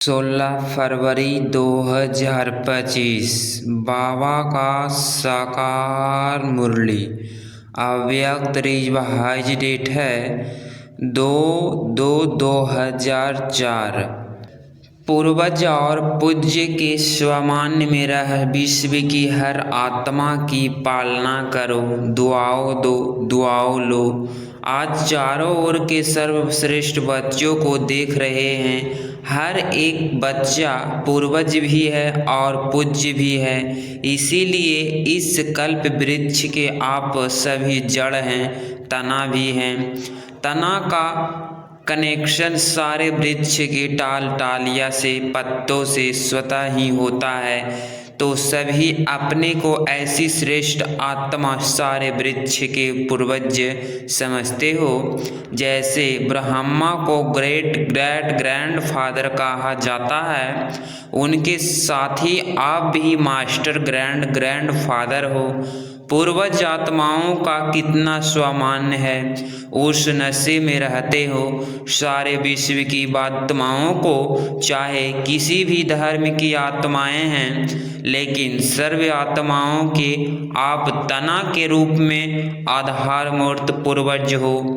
16 फरवरी 2025 बाबा का साकार मुरली। अव्यक्त रिवाइज डेट है 2/2/2004। पूर्वज और पूज्य के सामान्य में रह विश्व की हर आत्मा की पालना करो, दुआओं दो, दुआओं लो। आज चारों ओर के सर्वश्रेष्ठ बच्चों को देख रहे हैं। हर एक बच्चा पूर्वज भी है और पूज्य भी है। इसीलिए इस कल्प वृक्ष के आप सभी जड़ हैं, तना भी हैं। तना का कनेक्शन सारे वृक्ष के टाल टालिया से, पत्तों से स्वतः ही होता है। तो सभी अपने को ऐसी श्रेष्ठ आत्मा सारे वृक्ष के पूर्वज समझते हो। जैसे ब्रह्मा को ग्रेट ग्रेट ग्रैंडफादर कहा जाता है, उनके साथ ही आप भी मास्टर ग्रैंडफादर हो। पूर्वज आत्माओं का कितना स्वामान्य है, उस नशे में रहते हो। सारे विश्व की आत्माओं को, चाहे किसी भी धर्म की आत्माएं हैं, लेकिन सर्व आत्माओं के आप तना के रूप में आधार मूर्त पूर्वज हो।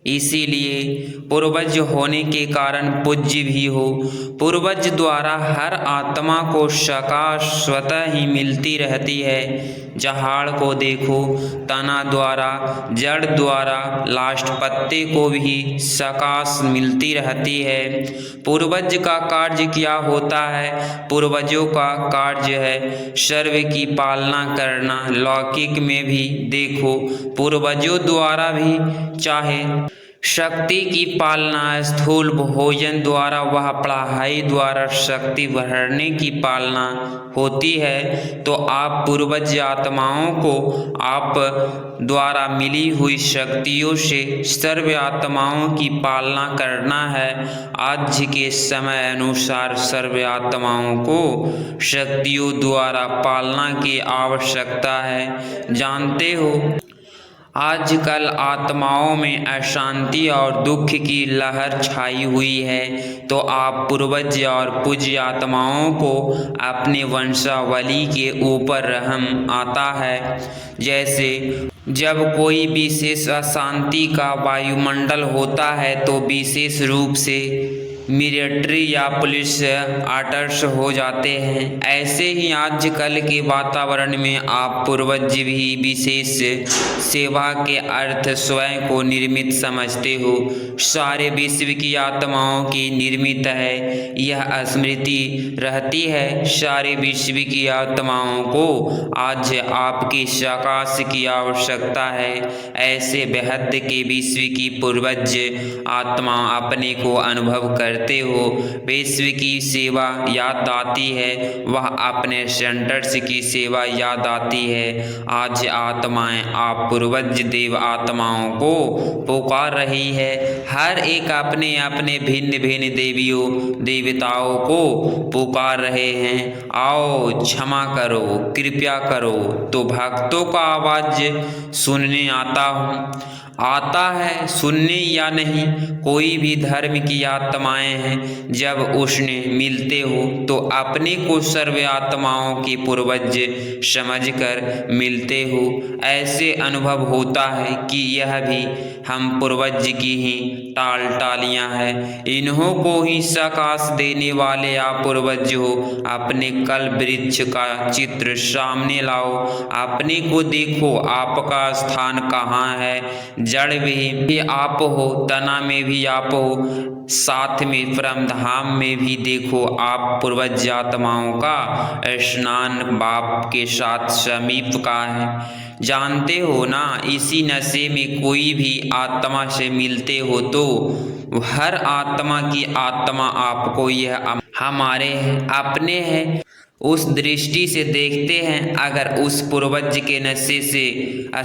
इसीलिए पूर्वज होने के कारण पूज्य भी हो। पूर्वज द्वारा हर आत्मा को सकाश स्वतः ही मिलती रहती है। झाड़ को देखो, तना द्वारा, जड़ द्वारा, लास्ट पत्ते को भी सकाश मिलती रहती है। पूर्वज का कार्य क्या होता है? पूर्वजों का कार्य है सर्व की पालना करना। लौकिक में भी देखो, पूर्वजों द्वारा भी चाहे शक्ति की पालना, स्थूल भोजन द्वारा, वह पढ़ाई द्वारा शक्ति बढ़ाने की पालना होती है। तो आप पूर्वज आत्माओं को आप द्वारा मिली हुई शक्तियों से सर्व आत्माओं की पालना करना है। आज के समय अनुसार सर्व आत्माओं को शक्तियों द्वारा पालना की आवश्यकता है। जानते हो, आजकल आत्माओं में अशांति और दुख की लहर छाई हुई है। तो आप पूर्वज और पूज्य आत्माओं को अपने वंशावली के ऊपर रहम आता है। जैसे जब कोई विशेष अशांति का वायुमंडल होता है तो विशेष रूप से मिलिट्री या पुलिस अटैच हो जाते हैं। ऐसे ही आजकल के वातावरण में आप पूर्वज भी विशेष सेवा के अर्थ स्वयं को निर्मित समझते हो। सारे विश्व की आत्माओं की निर्मित है, यह स्मृति रहती है। सारे विश्व की आत्माओं को आज आपकी सकाश की आवश्यकता है। ऐसे बेहद के विश्व की पूर्वज आत्मा अपने को अनुभव करते हो। विश्व की सेवा याद आती है, वह अपने सेंटर्स की सेवा याद आती है। आज आत्माएं आप पूर्वज देव आत्माओं को पुकार रही है। हर एक अपने अपने भिन्न भिन्न देवियों देवताओं को पुकार रहे हैं, आओ क्षमा करो, कृपया करो। तो भक्तों का आवाज सुनने आता है सुनने या नहीं। कोई भी धर्म की आत्माएं हैं, जब उसने मिलते हो तो अपने को सर्व आत्माओं के पूर्वज समझकर मिलते हो। ऐसे अनुभव होता है कि यह भी हम पूर्वज की ही टाल टालियां हैं। इन्हों को ही सकाश देने वाले आप पूर्वज हो। अपने कल वृक्ष का चित्र सामने लाओ, अपने को देखो, आपका स्थान कहाँ है। जड़ में भी आप हो, तना में भी आप हो, साथ में परमधाम में भी देखो आप पूर्वज आत्माओं का स्नान बाप के साथ समीप का है। जानते हो ना, इसी नशे में कोई भी आत्मा से मिलते हो तो हर आत्मा की आत्मा आपको यह हमारे हैं, अपने हैं, उस दृष्टि से देखते हैं। अगर उस पूर्वज के नशे से,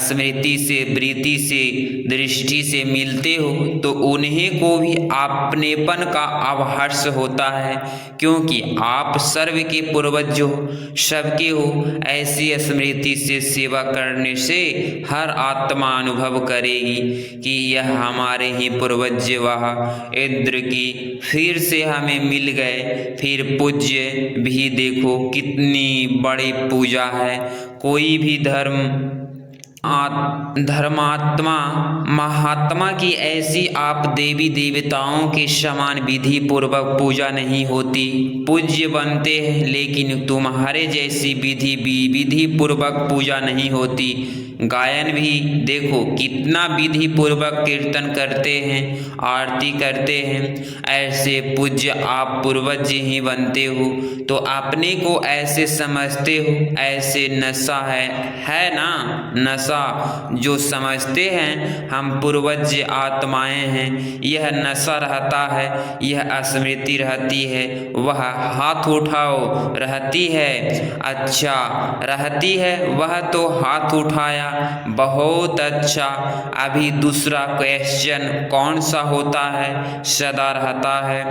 स्मृति से, वृत्ति से, दृष्टि से मिलते हो तो उन्हें को भी अपनेपन का आभास होता है, क्योंकि आप सर्व के पूर्वज हो, सबके हो। ऐसी स्मृति से सेवा करने से हर आत्मा अनुभव करेगी कि यह हमारे ही पूर्वज वह इंद्र की फिर से हमें मिल गए। फिर पूज्य भी देखो कितनी बड़ी पूजा है। कोई भी धर्मात्मा महात्मा की ऐसी आप देवी देवताओं के समान विधि पूर्वक पूजा नहीं होती। पूज्य बनते हैं लेकिन तुम्हारे जैसी विधि पूर्वक पूजा नहीं होती। गायन भी देखो कितना विधि पूर्वक कीर्तन करते हैं, आरती करते हैं। ऐसे पूज्य आप पूर्वज ही बनते हो तो अपने को ऐसे समझते हो। ऐसे नशा है ना, नशा जो समझते हैं हम पूर्वज आत्माएं हैं, यह नशा रहता है, यह स्मृति रहती है। वह हाथ उठाओ रहती है, अच्छा रहती है, वह तो हाथ उठाया, बहुत अच्छा। अभी दूसरा क्वेश्चन कौन सा होता है, सदा रहता है।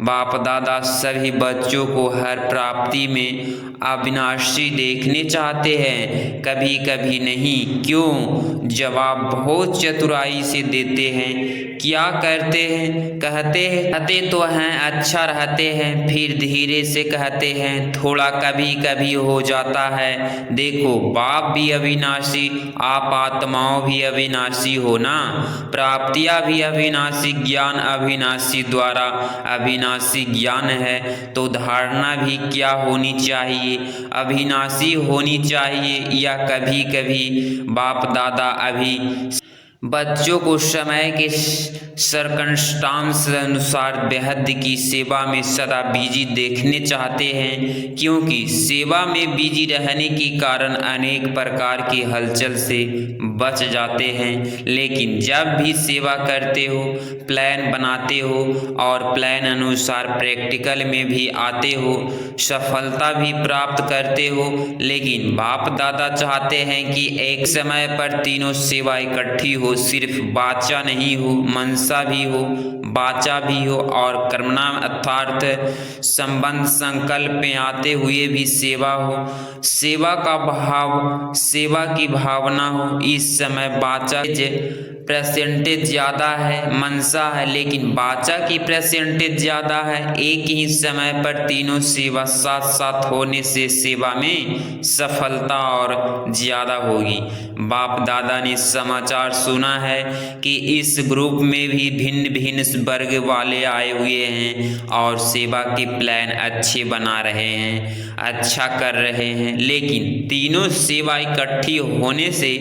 बाप दादा सभी बच्चों को हर प्राप्ति में अविनाशी देखने चाहते हैं, कभी कभी नहीं। क्यों? जवाब बहुत चतुराई से देते हैं। क्या करते हैं? कहते तो हैं अच्छा रहते हैं, फिर धीरे से कहते हैं थोड़ा कभी कभी हो जाता है। देखो बाप भी अविनाशी, आप आत्माओं भी अविनाशी हो ना। प्राप्तियां भी अविनाशी, ज्ञान अविनाशी, द्वारा अविनाशी ज्ञान है तो धारणा भी क्या होनी चाहिए, अविनाशी होनी चाहिए। या कभी कभी बाप दादा अभी बच्चों को समय के सर्कमस्टांस अनुसार बेहद की सेवा में सदा बिजी देखने चाहते हैं, क्योंकि सेवा में बिजी रहने के कारण अनेक प्रकार की हलचल से बच जाते हैं। लेकिन जब भी सेवा करते हो, प्लान बनाते हो और प्लान अनुसार प्रैक्टिकल में भी आते हो, सफलता भी प्राप्त करते हो। लेकिन बाप दादा चाहते हैं कि एक समय पर तीनों सेवा इकट्ठी हो, सिर्फ वाचा नहीं हो, मनसा भी हो, वाचा भी हो और कर्मणा अर्थात संबंध संकल्प में आते हुए भी सेवा हो, सेवा का भाव, सेवा की भावना हो। इस समय वाचा परसेंटेज ज़्यादा है, मनसा है, लेकिन वाचा की परसेंटेज ज़्यादा है। एक ही समय पर तीनों सेवा साथ साथ होने से सेवा में सफलता और ज़्यादा होगी। बाप दादा ने समाचार सुना है कि इस ग्रुप में भी भिन्न भिन्न वर्ग वाले आए हुए हैं और सेवा के प्लान अच्छे बना रहे हैं, अच्छा कर रहे हैं। लेकिन तीनों सेवा इकट्ठी होने से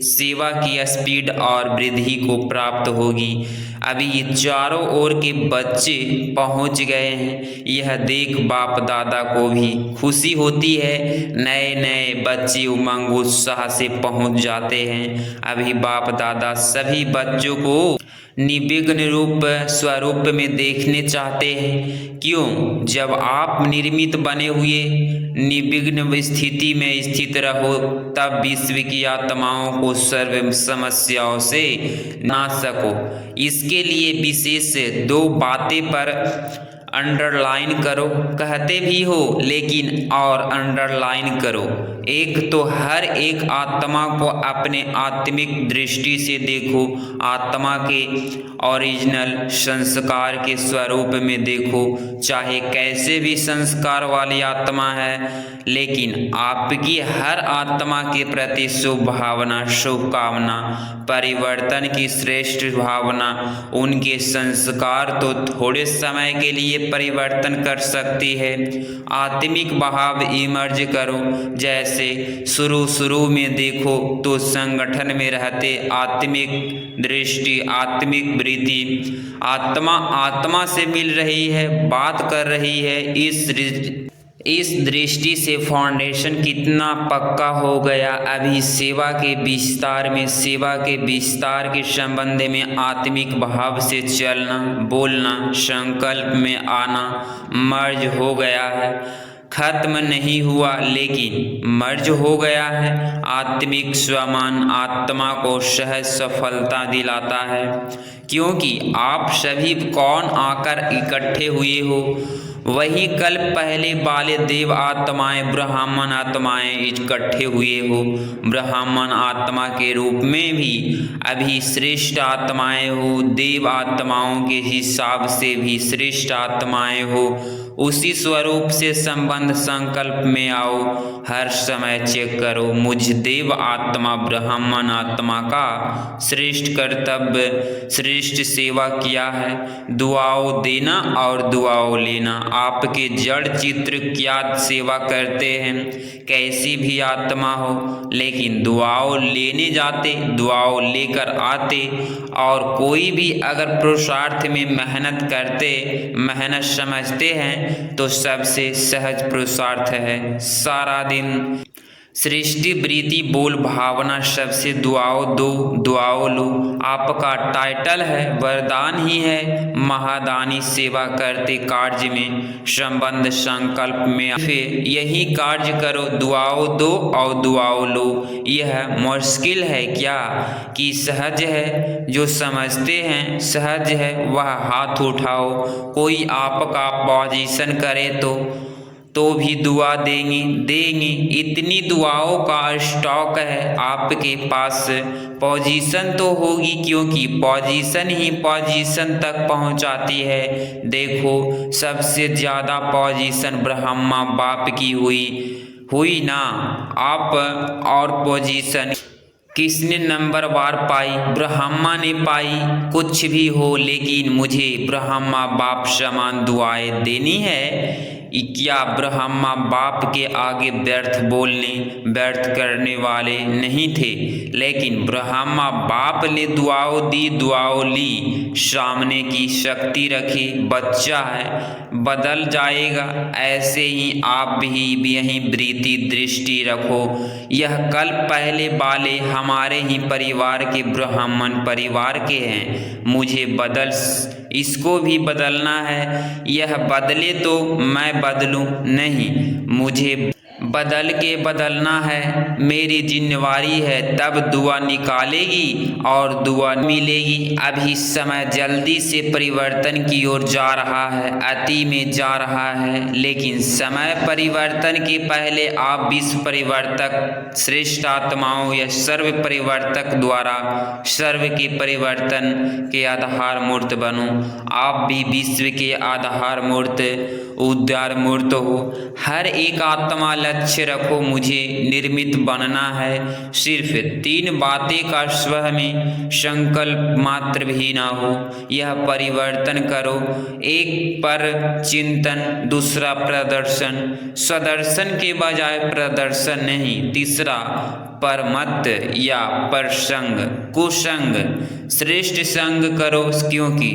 सेवा की स्पीड और वृद्धि को प्राप्त होगी। अभी ये चारों ओर के बच्चे पहुंच गए हैं, यह देख बाप दादा को भी खुशी होती है। नए नए बच्चे उमंग उत्साह से पहुंच जाते हैं। अभी बाप दादा सभी बच्चों को निर्विघ्न रूप स्वरूप में देखने चाहते हैं। क्यों? जब आप निर्मित बने हुए निर्विघ्न स्थिति में स्थित रहो तब विश्व की आत्माओं को सर्व समस्याओं से ना सको। इसके लिए विशेष 2 बातें पर अंडरलाइन करो, कहते भी हो लेकिन और अंडरलाइन करो। एक तो हर एक आत्मा को अपने आत्मिक दृष्टि से देखो, आत्मा के ओरिजिनल संस्कार के स्वरूप में देखो। चाहे कैसे भी संस्कार वाली आत्मा है, लेकिन आपकी हर आत्मा के प्रति शुभ भावना, शुभकामना, परिवर्तन की श्रेष्ठ भावना। उनके संस्कार तो थोड़े समय के लिए परिवर्तन कर सकती है। आत्मिक भाव इमर्ज करो। जैसे शुरू में देखो तो संगठन में रहते आत्मिक दृष्टि, आत्मिक वृत्ति, आत्मा से मिल रही है, बात कर रही है। इस दृष्टि से फाउंडेशन कितना पक्का हो गया। अभी सेवा के विस्तार के संबंध में आत्मिक भाव से चलना, बोलना, संकल्प में आना मर्ज हो गया है। खत्म नहीं हुआ लेकिन मर्ज हो गया है। आत्मिक स्वमान आत्मा को सहज सफलता दिलाता है, क्योंकि आप सभी कौन आकर इकट्ठे हुए हो, वही कल पहले वाले देव आत्माएं ब्राह्मण आत्माएं इकट्ठे हुए हो। ब्राह्मण आत्मा के रूप में भी अभी श्रेष्ठ आत्माएं हो, देव आत्माओं के हिसाब से भी श्रेष्ठ आत्माएं हो। उसी स्वरूप से संबंध संकल्प में आओ, हर समय चेक करो मुझ देव आत्मा ब्राह्मण आत्मा का श्रेष्ठ कर्तव्य श्रेष्ठ सेवा क्या है। दुआओं देना और दुआओं लेना। आपके जड़ चित्र क्या सेवा करते हैं, कैसी भी आत्मा हो, लेकिन दुआओं लेने जाते, दुआओं लेकर आते। और कोई भी अगर पुरुषार्थ में मेहनत करते, मेहनत समझते हैं तो सबसे सहज पुरुषार्थ है। सारा दिन सृष्टि वृत्ति बोल भावना सबसे दुआओं दो दुआओं लो। आपका टाइटल है वरदान ही है, महादानी सेवा करते कार्य में संबंध संकल्प में फिर यही कार्य करो, दुआओं दो और दुआओं लो। यह मुश्किल है क्या कि सहज है? जो समझते हैं सहज है वह हाथ उठाओ। कोई आपका पोजीशन करे तो भी दुआ देंगे। इतनी दुआओं का स्टॉक है आपके पास। पोजीशन तो होगी, क्योंकि पोजीशन ही पोजीशन तक पहुंचाती है। देखो सबसे ज़्यादा पोजीशन ब्रह्मा बाप की हुई ना आप, और पोजीशन किसने नंबर वार पाई? ब्रह्मा ने पाई। कुछ भी हो लेकिन मुझे ब्रह्मा बाप समान दुआएं देनी है। क्या ब्रह्मा बाप के आगे व्यर्थ बोलने व्यर्थ करने वाले नहीं थे, लेकिन ब्रह्मा बाप ने दुआओं दी दुआओं ली, सामने की शक्ति रखी। बच्चा है बदल जाएगा, ऐसे ही आप भी यही वृत्ति दृष्टि रखो। यह कल पहले वाले हमारे ही परिवार के ब्राह्मण परिवार के हैं। मुझे इसको भी बदलना है। यह बदले तो मैं बदलूं नहीं, मुझे बदल के बदलना है। मेरी जिम्मेवारी है, तब दुआ निकालेगी और दुआ मिलेगी। अभी समय जल्दी से परिवर्तन की ओर जा रहा है, अति में जा रहा है, लेकिन समय परिवर्तन के पहले आप विश्व परिवर्तक श्रेष्ठ आत्माओं या सर्व परिवर्तक द्वारा सर्व के परिवर्तन के आधार मूर्त बनो। आप भी विश्व के आधार मूर्त उद्धार मूर्त हो। हर एक आत्मा लक्ष्य रखो, मुझे निर्मित बनना है। सिर्फ 3 बातें का स्व में संकल्प मात्र भी ना हो, यह परिवर्तन करो। एक पर चिंतन, दूसरा प्रदर्शन, स्वदर्शन के बजाय प्रदर्शन नहीं। तीसरा परमत या परसंग कुसंग, श्रेष्ठ संग करो, क्योंकि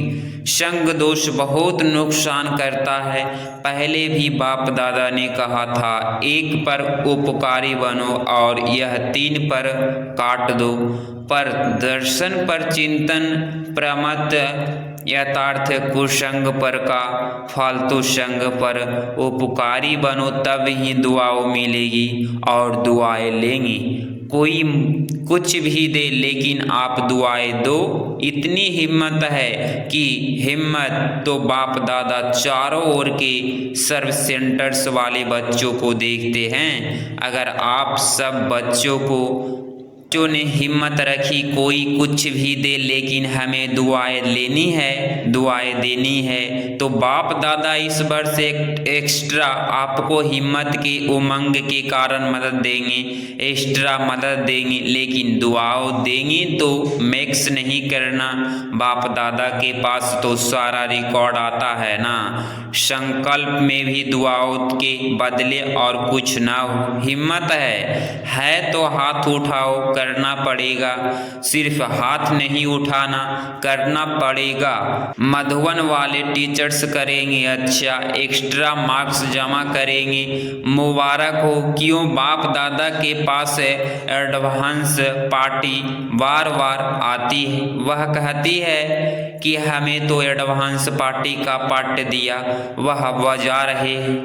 संग दोष बहुत नुकसान करता है। पहले भी बाप दादा ने कहा था, एक पर उपकारी बनो और यह 3 पर काट दो। पर दर्शन पर चिंतन, प्रमत यथार्थ कुसंग पर का फालतू संग पर उपकारी बनो, तब ही दुआओं मिलेगी और दुआएं लेंगी। कोई कुछ भी दे लेकिन आप दुआएं दो। इतनी हिम्मत है कि हिम्मत तो बाप दादा चारों ओर के सर्व सेंटर्स वाले बच्चों को देखते हैं। अगर आप सब बच्चों ने हिम्मत रखी, कोई कुछ भी दे लेकिन हमें दुआएं लेनी है, दुआएं देनी है, तो बाप दादा इस वर्ष एक्स्ट्रा आपको हिम्मत के उमंग के कारण मदद देंगे, एक्स्ट्रा मदद देंगे। लेकिन दुआओं देंगे तो मैक्स नहीं करना। बाप दादा के पास तो सारा रिकॉर्ड आता है ना। संकल्प में भी दुआओं के बदले और कुछ ना हो। हिम्मत है तो हाथ उठाओ, करना पड़ेगा, सिर्फ हाथ नहीं उठाना, करना पड़ेगा। मधुबन वाले टीचर्स करेंगे अच्छा, एक्स्ट्रा मार्क्स जमा करेंगे। मुबारक हो। क्यों? बाप दादा के पास एडवांस पार्टी बार बार आती है। वह कहती है कि हमें तो एडवांस पार्टी का पार्ट दिया, वह बजा रहे हैं,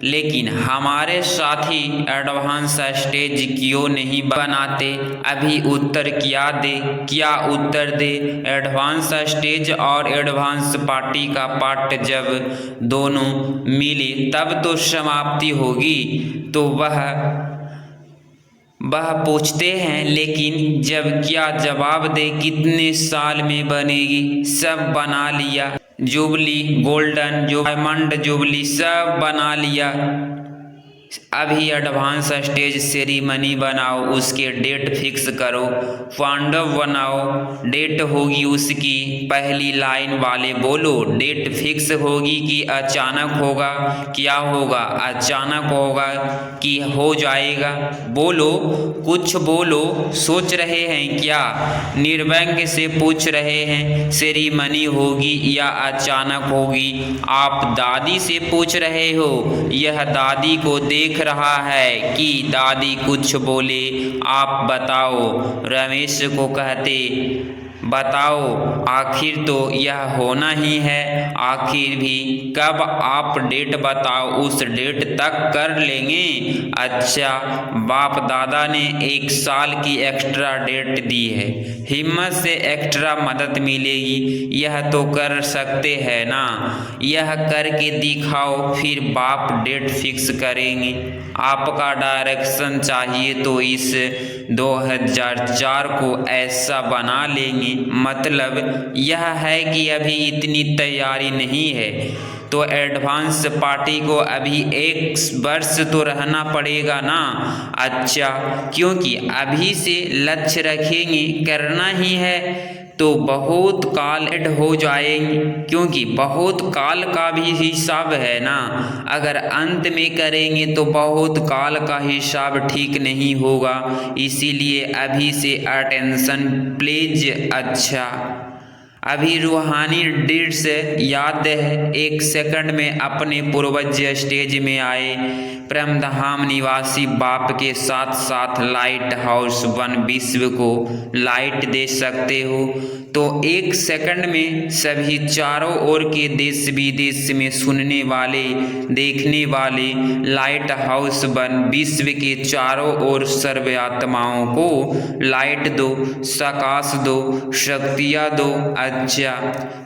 लेकिन हमारे साथी एडवांस स्टेज क्यों नहीं बनाते? अभी उत्तर क्या उत्तर दे? एडवांस स्टेज और एडवांस पार्टी का पार्ट जब दोनों मिले तब तो समाप्ति होगी। तो वह पूछते हैं, लेकिन जब क्या जवाब दे? कितने साल में बनेगी? सब बना लिया, जुबली, गोल्डन, डायमंड जुबली सब बना लिया। अभी एडवांस स्टेज सेरेमनी बनाओ, उसके डेट फिक्स करो, पांडव बनाओ, डेट होगी उसकी। पहली लाइन वाले बोलो, डेट फिक्स होगी कि अचानक होगा? क्या होगा? अचानक होगा कि हो जाएगा? बोलो, कुछ बोलो। सोच रहे हैं क्या? निर्व्यंग्य से पूछ रहे हैं, सेरेमनी होगी या अचानक होगी? आप दादी से पूछ रहे हो। यह दादी को देख रहा है कि दादी कुछ बोले। आप बताओ। रमेश को कहते, बताओ, आखिर तो यह होना ही है। आखिर भी कब? आप डेट बताओ, उस डेट तक कर लेंगे। अच्छा, बाप दादा ने 1 साल की एक्स्ट्रा डेट दी है, हिम्मत से एक्स्ट्रा मदद मिलेगी। यह तो कर सकते हैं ना? यह करके दिखाओ, फिर बाप डेट फिक्स करेंगे। आपका डायरेक्शन चाहिए तो इस 2004 को ऐसा बना लेंगे। मतलब यह है कि अभी इतनी तैयारी नहीं है, तो एडवांस पार्टी को अभी 1 वर्ष तो रहना पड़ेगा ना। अच्छा, क्योंकि अभी से लक्ष्य रखेंगे, करना ही है, तो बहुत काल हो जाएंगे, क्योंकि बहुत काल का भी हिसाब है ना। अगर अंत में करेंगे तो बहुत काल का हिसाब ठीक नहीं होगा, इसीलिए अभी से अटेंशन प्लीज। अच्छा, अभी रूहानी डेट्स याद है? 1 सेकंड में अपने पूर्वज स्टेज में आए। परमधाम निवासी बाप के साथ साथ लाइट हाउस वन विश्व को लाइट दे सकते हो, तो 1 सेकंड में सभी चारों ओर के देश विदेश में सुनने वाले, देखने वाले लाइट हाउस वन विश्व के चारों ओर सर्व आत्माओं को लाइट दो, प्रकाश दो, शक्तियाँ दो। अच्छा,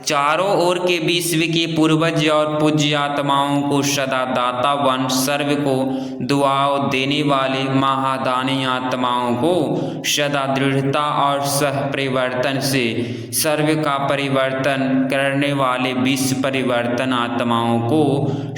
चारों ओर के विश्व के पूर्वज और पूज्य आत्माओं को सदा दाता वन, सर्व को दुआओं देने वाले महादानी आत्माओं को सदा दृढ़ता और सह परिवर्तन से सर्व का परिवर्तन करने वाले विश्व परिवर्तन आत्माओं को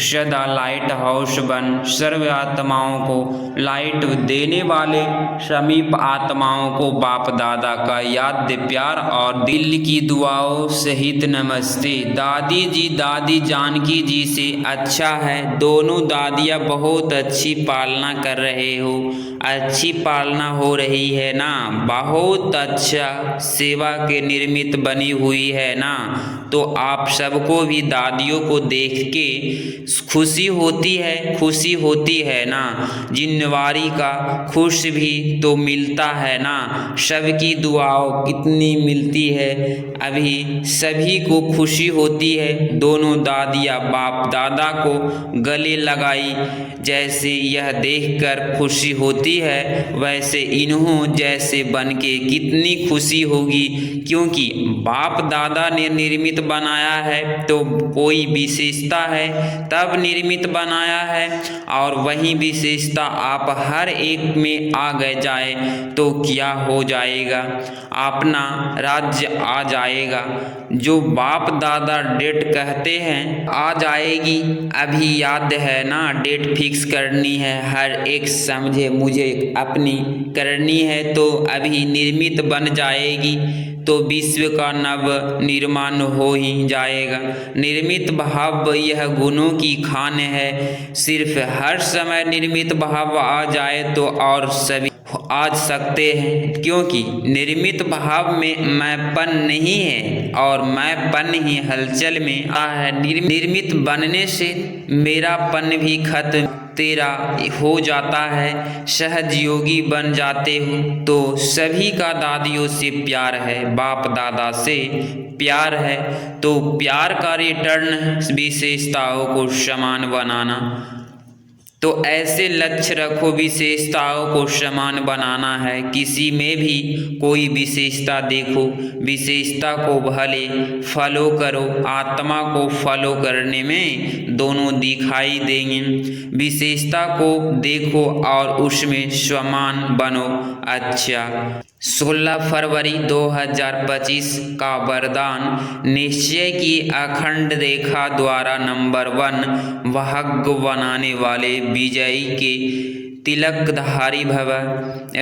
सदा लाइट हाउस बन, सर्व आत्माओं को लाइट देने वाले समीप आत्माओं को बाप दादा का याद प्यार और दिल की दुआओं सहित नमस्ते। दादी जी, दादी जानकी जी से अच्छा है। दोनों दादियाँ बहुत अच्छी पालना कर रहे हो, अच्छी पालना हो रही है ना, बहुत अच्छा सेवा के निर्मित बनी हुई है ना। तो आप सबको भी दादियों को देख के खुशी होती है ना। जिम्मेवारी का खुश भी तो मिलता है ना। सबकी दुआओं कितनी मिलती है, अभी सभी को खुशी होती है। दोनों दादियाँ बाप दादा को गले लगाई, जैसे यह देखकर खुशी होती है, वैसे इन्हों जैसे बनके कितनी खुशी होगी, क्योंकि बाप दादा ने निर्मित बनाया है तो कोई विशेषता है तब निर्मित बनाया है, और वही विशेषता आप हर एक में आ गए जाए तो क्या हो जाएगा? अपना राज्य आ जाएगा। जो बाप दादा डेट कहते हैं आ जाएगी। अभी याद है ना, डेट फिक्स करनी है, हर एक समझे मुझे अपनी करनी है, तो अभी निर्मित बन जाएगी, तो विश्व का नव निर्माण हो ही जाएगा। निर्मित भाव यह गुणों की खान है, सिर्फ हर समय निर्मित भाव आ जाए तो और सभी आ सकते हैं, क्योंकि निर्मित भाव में मैंपन नहीं है और मैंपन ही हलचल में आ है। निर्मित बनने से मेरापन भी खत्म तेरा हो जाता है। सहज योगी बन जाते हो तो सभी का दादियों से प्यार है, बाप दादा से प्यार है, तो प्यार का रिटर्न विशेषताओं को समान बनाना। तो ऐसे लक्ष्य रखो, विशेषताओं को समान बनाना है। किसी में भी कोई विशेषता देखो, विशेषता को भले फॉलो करो, आत्मा को फॉलो करने में दोनों दिखाई देंगे। विशेषता को देखो और उसमें समान बनो। अच्छा, 16 फरवरी 2025 का वरदान निश्चय की अखंड रेखा द्वारा नंबर 1 भाग्य बनाने वाले विजयी के तिलकधारी भव।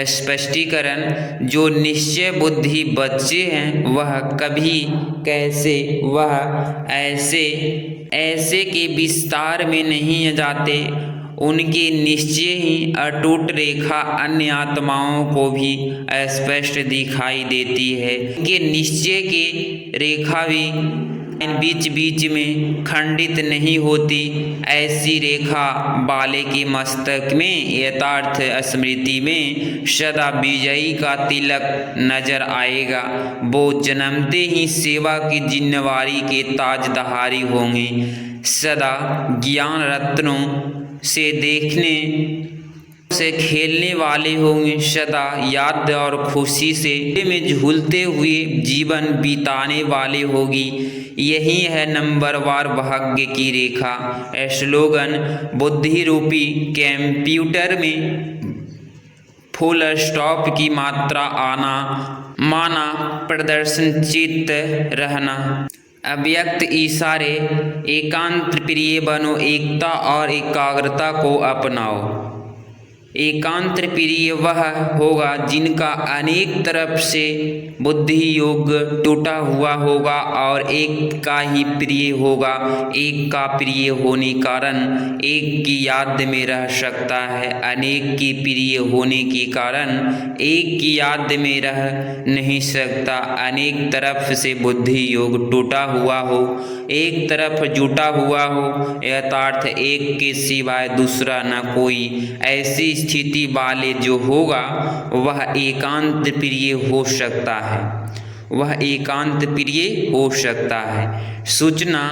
स्पष्टीकरण, जो निश्चय बुद्धि बच्चे हैं वह कभी कैसे वह ऐसे के विस्तार में नहीं जाते। उनके निश्चय ही अटूट रेखा अन्य आत्माओं को भी स्पष्ट दिखाई देती है। उनके निश्चय की रेखा भी बीच बीच में खंडित नहीं होती। ऐसी रेखा वाले के मस्तक में यथार्थ स्मृति में सदा विजयी का तिलक नजर आएगा। वो जन्मते ही सेवा की जिम्मेवारी के ताजधारी होंगे। सदा ज्ञान रत्नों से देखने से खेलने वाले होंगे। सदा याद और खुशी से में झूलते हुए जीवन बिताने वाले होगी। यही है नंबरवार भाग्य की रेखा। स्लोगन, बुद्धि रूपी कंप्यूटर में फुल स्टॉप की मात्रा आना माना प्रदर्शन चित्त रहना। अव्यक्त इशारे, एकांत प्रिय बनो, एकता और एकाग्रता को अपनाओ। एकांत प्रिय वह होगा जिनका अनेक तरफ से बुद्धि योग टूटा हुआ होगा और एक का ही प्रिय होगा। एक का प्रिय होने कारण एक की याद में रह सकता है, अनेक की प्रिय होने के कारण एक की याद में रह नहीं सकता। अनेक तरफ से बुद्धि योग टूटा हुआ हो, एक तरफ जुटा हुआ हो, यथार्थ एक के सिवाय दूसरा न कोई, ऐसी स्थिति वाले जो होगा वह एकांत प्रिय हो सकता है, वह एकांत प्रिय हो सकता है। सूचना,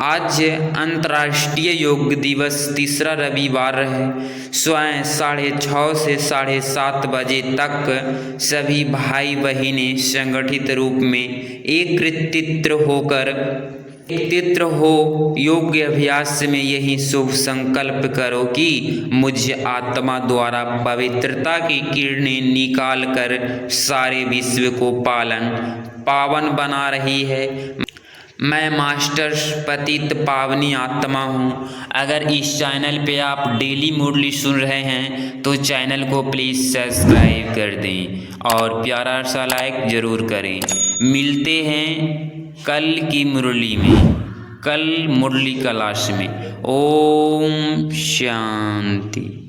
आज अंतर्राष्ट्रीय योग दिवस तीसरा रविवार है। स्वयं 6:30 से 7:30 बजे तक सभी भाई बहनें संगठित रूप में एकत्रित हो योग्य अभ्यास में यही शुभ संकल्प करो कि मुझ आत्मा द्वारा पवित्रता की किरणें निकाल कर सारे विश्व को पावन बना रही है। मैं मास्टर पतित पावनी आत्मा हूँ। अगर इस चैनल पे आप डेली मुरली सुन रहे हैं तो चैनल को प्लीज़ सब्सक्राइब कर दें और प्यारा सा लाइक ज़रूर करें। मिलते हैं कल की मुरली में, कल मुरली क्लास में। ओम शांति।